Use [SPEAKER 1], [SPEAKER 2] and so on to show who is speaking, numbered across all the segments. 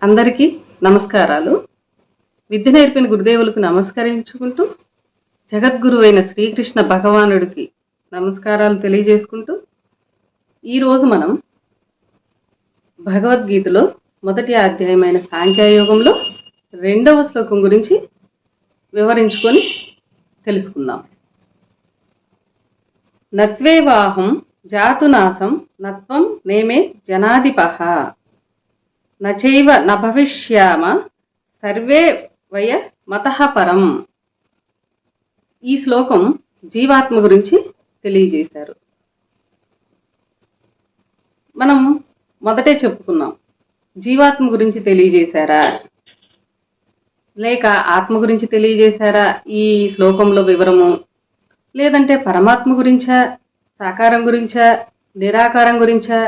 [SPEAKER 1] అందరికీ నమస్కారాలు. విద్య నేర్పిన గురుదేవులకు నమస్కరించుకుంటూ, జగద్గురు అయిన శ్రీకృష్ణ భగవానుడికి నమస్కారాలు తెలియజేసుకుంటూ, ఈరోజు మనం భగవద్గీతలో మొదటి అధ్యాయమైన సాంఖ్యయోగంలో 2వ శ్లోకం గురించి వివరించుకొని తెలుసుకుందాం. నత్వేవాహం జాతునాసం నత్వం నేమే జనాధిపః నచైవ న భవిష్యామ సర్వే వయ మతః పరం. ఈ శ్లోకం జీవాత్మ గురించి తెలియజేశారు. మనం మొదటే చెప్పుకున్నాం, జీవాత్మ గురించి తెలియజేశారా లేక ఆత్మ గురించి తెలియజేశారా ఈ శ్లోకంలో వివరము, లేదంటే పరమాత్మ గురించా, సాకారం గురించా, నిరాకారం గురించా,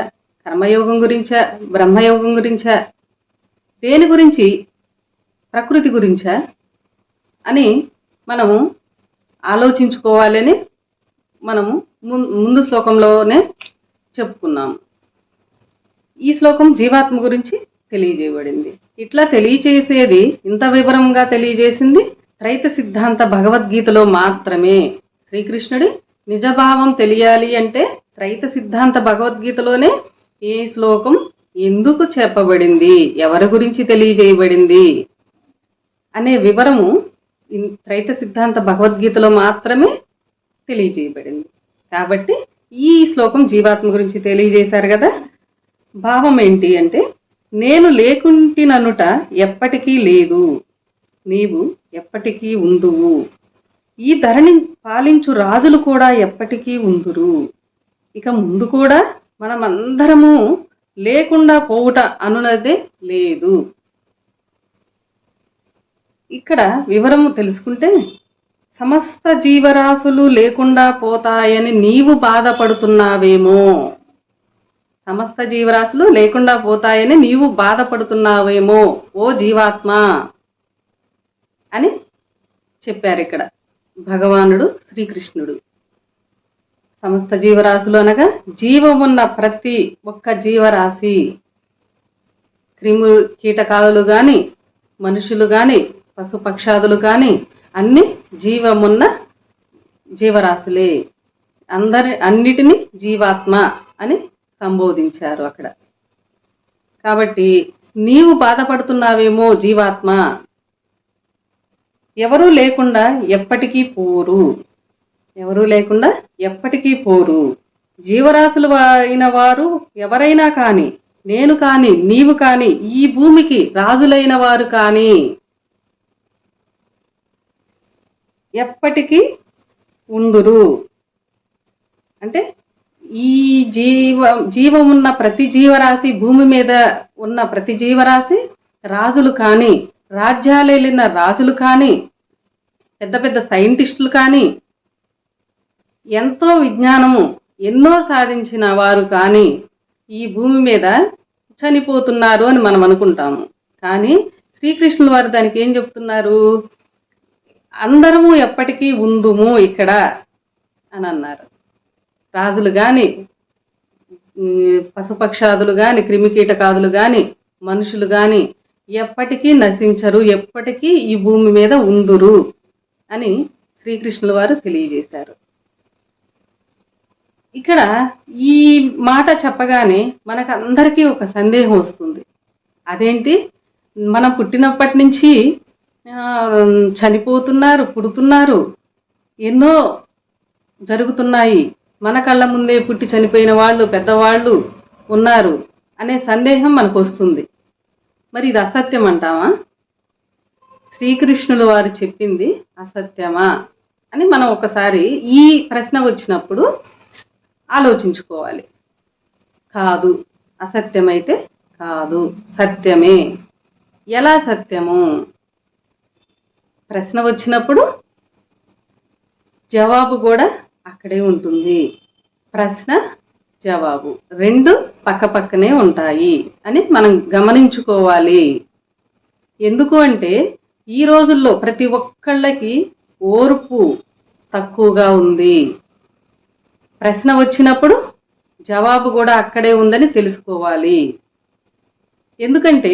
[SPEAKER 1] కర్మయోగం గురించా, బ్రహ్మయోగం గురించా, దేని గురించి, ప్రకృతి గురించా అని మనము ఆలోచించుకోవాలని మనము ముందు శ్లోకంలోనే చెప్పుకున్నాము. ఈ శ్లోకం జీవాత్మ గురించి తెలియజేయబడింది. ఇట్లా తెలియజేసేది, ఇంత వివరంగా తెలియజేసింది త్రైత సిద్ధాంత భగవద్గీతలో మాత్రమే. శ్రీకృష్ణుడి నిజభావం తెలియాలి అంటే త్రైత సిద్ధాంత భగవద్గీతలోనే ఈ శ్లోకం ఎందుకు చెప్పబడింది, ఎవరి గురించి తెలియజేయబడింది అనే వివరము త్రైత సిద్ధాంత భగవద్గీతలో మాత్రమే తెలియజేయబడింది. కాబట్టి ఈ శ్లోకం జీవాత్మ గురించి తెలియజేశారు కదా. భావం ఏంటి అంటే, నేను లేకుంటిననుట ఎప్పటికీ లేదు, నీవు ఎప్పటికీ ఉందువు, ఈ ధరణి పాలించు రాజులు కూడా ఎప్పటికీ ఉందురు, ఇక ముందు కూడా మనమందరము లేకుండా పోవుట అనున్నదే లేదు. ఇక్కడ వివరము తెలుసుకుంటే, సమస్త జీవరాశులు లేకుండా పోతాయని నీవు బాధపడుతున్నావేమో, సమస్త జీవరాశులు లేకుండా పోతాయని నీవు బాధపడుతున్నావేమో ఓ జీవాత్మ అని చెప్పారు ఇక్కడ భగవానుడు శ్రీకృష్ణుడు. సమస్త జీవరాశులు అనగా జీవమున్న ప్రతి ఒక్క జీవరాశి, క్రిము కీటకాదులు కానీ, మనుషులు కానీ, పశుపక్షాదులు కానీ, అన్ని జీవమున్న జీవరాశులే. అన్నిటినీ జీవాత్మ అని సంబోధించారు అక్కడ. కాబట్టి నీవు బాధపడుతున్నావేమో జీవాత్మ, ఎవరూ లేకుండా ఎప్పటికీ పోరు, ఎవరూ లేకుండా ఎప్పటికీ పోరు. జీవరాశులు అయిన వారు ఎవరైనా కానీ, నేను కానీ, నీవు కానీ, ఈ భూమికి రాజులైన వారు కానీ ఎప్పటికీ ఉందురు. అంటే ఈ జీవమున్న ప్రతి జీవరాశి, భూమి మీద ఉన్న ప్రతి జీవరాశి, రాజులు కానీ, రాజ్యాలేలిన రాజులు కానీ, పెద్ద పెద్ద సైంటిస్టులు కానీ, ఎంతో విజ్ఞానము ఎన్నో సాధించిన వారు కానీ ఈ భూమి మీద చనిపోతున్నారు అని మనం అనుకుంటాము. కానీ శ్రీకృష్ణుల వారు దానికి ఏం చెప్తున్నారు, అందరము ఎప్పటికీ ఉందుము ఇక్కడ అని అన్నారు. రాజులు కానీ, పశుపక్షాదులు కానీ, క్రిమికీటకాదులు కానీ, మనుషులు కానీ ఎప్పటికీ నశించరు, ఎప్పటికీ ఈ భూమి మీద ఉందురు అని శ్రీకృష్ణుల వారు తెలియజేశారు. ఇక్కడ ఈ మాట చెప్పగానే మనకు అందరికీ ఒక సందేహం వస్తుంది. అదేంటి, మనం పుట్టినప్పటి నుంచి చనిపోతున్నారు, పుడుతున్నారు, ఎన్నో జరుగుతున్నాయి, మన కళ్ళ ముందే పుట్టి చనిపోయిన వాళ్ళు, పెద్దవాళ్ళు ఉన్నారు అనే సందేహం మనకు వస్తుంది. మరి ఇది అసత్యం అంటామా, శ్రీకృష్ణుల వారు చెప్పింది అసత్యమా అని మనం ఒకసారి ఈ ప్రశ్న వచ్చినప్పుడు ఆలోచించుకోవాలి. కాదు, అసత్యమైతే కాదు, సత్యమే. ఎలా సత్యము? ప్రశ్న వచ్చినప్పుడు జవాబు కూడా అక్కడే ఉంటుంది. ప్రశ్న, జవాబు రెండు పక్కపక్కనే ఉంటాయి అని మనం గమనించుకోవాలి. ఎందుకు అంటే ఈ రోజుల్లో ప్రతి ఒక్కళ్ళకి ఓర్పు తక్కువగా ఉంది. ప్రశ్న వచ్చినప్పుడు జవాబు కూడా అక్కడే ఉందని తెలుసుకోవాలి. ఎందుకంటే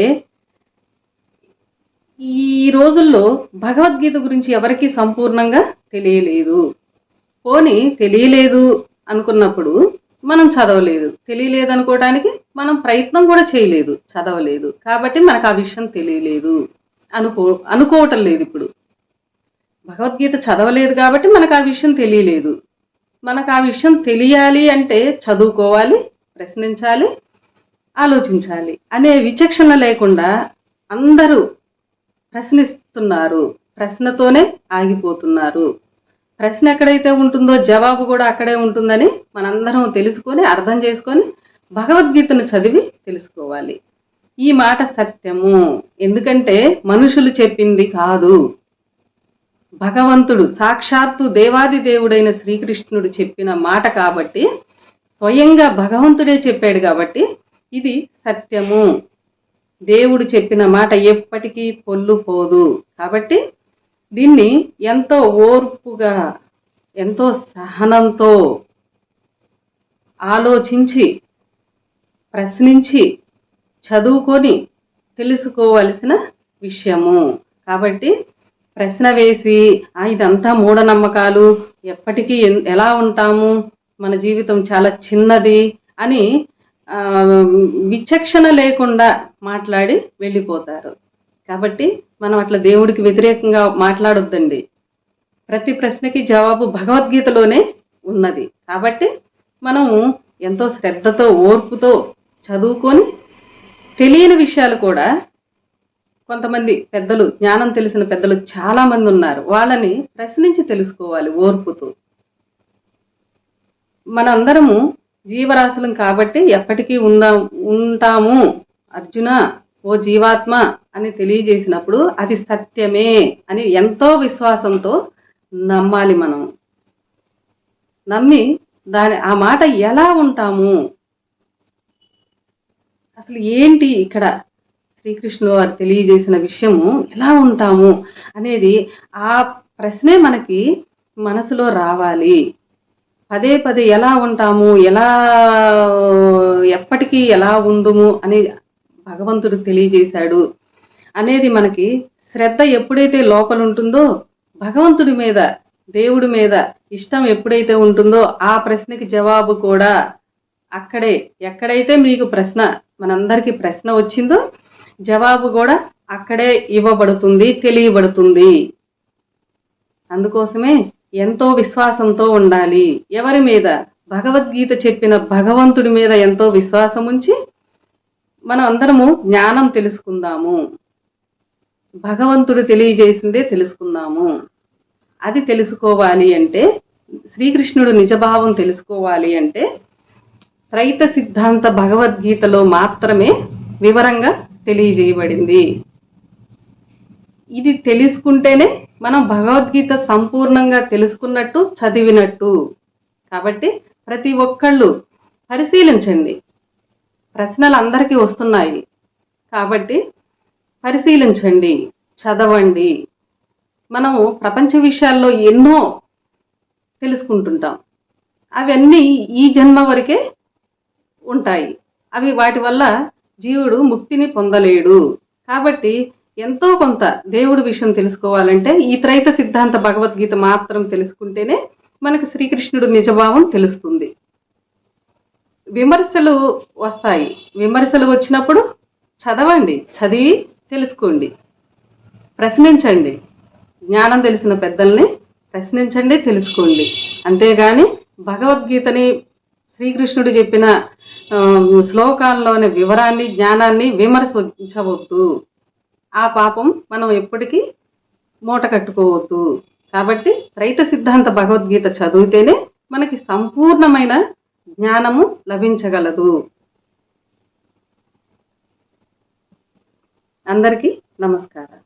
[SPEAKER 1] ఈ రోజుల్లో భగవద్గీత గురించి ఎవరికీ సంపూర్ణంగా తెలియలేదు. పోనీ తెలియలేదు అనుకున్నప్పుడు మనం చదవలేదు, తెలియలేదు అనుకోవడానికి మనం ప్రయత్నం కూడా చేయలేదు, చదవలేదు, కాబట్టి మనకు ఆ విషయం తెలియలేదు అనుకోవటం లేదు. ఇప్పుడు భగవద్గీత చదవలేదు కాబట్టి మనకు ఆ విషయం తెలియలేదు. మనకు ఆ విషయం తెలియాలి అంటే చదువుకోవాలి, ప్రశ్నించాలి, ఆలోచించాలి అనే విచక్షణ లేకుండా అందరూ ప్రశ్నిస్తున్నారు, ప్రశ్నతోనే ఆగిపోతున్నారు. ప్రశ్న ఎక్కడైతే ఉంటుందో జవాబు కూడా అక్కడే ఉంటుందని మనందరం తెలుసుకొని అర్థం చేసుకొని భగవద్గీతను చదివి తెలుసుకోవాలి. ఈ మాట సత్యము, ఎందుకంటే మనుషులు చెప్పింది కాదు, భగవంతుడు సాక్షాత్తు దేవాది దేవుడైన శ్రీకృష్ణుడు చెప్పిన మాట కాబట్టి, స్వయంగా భగవంతుడే చెప్పాడు కాబట్టి ఇది సత్యము. దేవుడు చెప్పిన మాట ఎప్పటికీ పొల్లుపోదు. కాబట్టి దీన్ని ఎంతో ఓర్పుగా, ఎంతో సహనంతో ఆలోచించి, ప్రశ్నించి, చదువుకొని తెలుసుకోవలసిన విషయము. కాబట్టి ప్రశ్న వేసి ఇదంతా మూఢనమ్మకాలు, ఎప్పటికీ ఎలా ఉంటాము, మన జీవితం చాలా చిన్నది అని విచక్షణ లేకుండా మాట్లాడి వెళ్ళిపోతారు. కాబట్టి మనం అట్లా దేవుడికి వ్యతిరేకంగా మాట్లాడొద్దండి. ప్రతి ప్రశ్నకి జవాబు భగవద్గీతలోనే ఉన్నది. కాబట్టి మనము ఎంతో శ్రద్ధతో, ఓర్పుతో చదువుకొని తెలియని విషయాలు కూడా కొంతమంది పెద్దలు, జ్ఞానం తెలిసిన పెద్దలు చాలా మంది ఉన్నారు, వాళ్ళని ప్రశ్నించి తెలుసుకోవాలి ఓర్పుతో. మనందరము జీవరాశులం కాబట్టి ఎప్పటికీ ఉంటాము అర్జున, ఓ జీవాత్మ అని తెలియజేసినప్పుడు అది సత్యమే అని ఎంతో విశ్వాసంతో నమ్మాలి. మనం నమ్మి ఆ మాట ఎలా ఉంటాము, అసలు ఏంటి ఇక్కడ శ్రీకృష్ణుడు వారు తెలియజేసిన విషయము ఎలా ఉంటాము అనేది ఆ ప్రశ్నే మనకి మనసులో రావాలి. పదే పదే ఎలా ఉంటాము, ఎలా ఎప్పటికీ ఎలా ఉందుము అని భగవంతుడు తెలియజేశాడు అనేది మనకి శ్రద్ధ ఎప్పుడైతే లోపల ఉంటుందో, భగవంతుడి మీద, దేవుడి మీద ఇష్టం ఎప్పుడైతే ఉంటుందో ఆ ప్రశ్నకి జవాబు కూడా అక్కడే, ఎక్కడైతే మీకు ప్రశ్న, మనందరికీ ప్రశ్న వచ్చిందో జవాబు కూడా అక్కడే ఇవ్వబడుతుంది, తెలియబడుతుంది. అందుకోసమే ఎంతో విశ్వాసంతో ఉండాలి. ఎవరి మీద? భగవద్గీత చెప్పిన భగవంతుడి మీద ఎంతో విశ్వాసం ఉంచి మనం అందరము జ్ఞానం తెలుసుకుందాము, భగవంతుడు తెలియజేసిందే తెలుసుకుందాము. అది తెలుసుకోవాలి అంటే, శ్రీకృష్ణుడు నిజభావం తెలుసుకోవాలి అంటే త్రైత సిద్ధాంత భగవద్గీతలో మాత్రమే వివరంగా తెలియజేయబడింది. ఇది తెలుసుకుంటేనే మనం భగవద్గీత సంపూర్ణంగా తెలుసుకున్నట్టు, చదివినట్టు. కాబట్టి ప్రతి ఒక్కళ్ళు పరిశీలించండి. ప్రశ్నలు అందరికీ వస్తున్నాయి కాబట్టి పరిశీలించండి, చదవండి. మనము ప్రపంచ విషయాల్లో ఎన్నో తెలుసుకుంటుంటాం, అవన్నీ ఈ జన్మ వరకే ఉంటాయి. అవి వాటి వల్ల జీవుడు ముక్తిని పొందలేడు. కాబట్టి ఎంతో కొంత దేవుడి విషయం తెలుసుకోవాలంటే ఈ త్రైత సిద్ధాంత భగవద్గీత మాత్రం తెలుసుకుంటేనే మనకు శ్రీకృష్ణుడు నిజభావం తెలుస్తుంది. విమర్శలు వస్తాయి, విమర్శలు వచ్చినప్పుడు చదవండి, చదివి తెలుసుకోండి, ప్రశ్నించండి. జ్ఞానం తెలిసిన పెద్దల్ని ప్రశ్నించండి, తెలుసుకోండి. అంతేగాని భగవద్గీతని, శ్రీకృష్ణుడు చెప్పిన శ్లోకాల్లోని వివరాన్ని, జ్ఞానాన్ని విమర్శించవద్దు. ఆ పాపం మనం ఎప్పటికీ మూట కట్టుకోవద్దు. కాబట్టి త్రైత సిద్ధాంత భగవద్గీత చదివితేనే మనకి సంపూర్ణమైన జ్ఞానము లభించగలదు. అందరికీ నమస్కారాలు.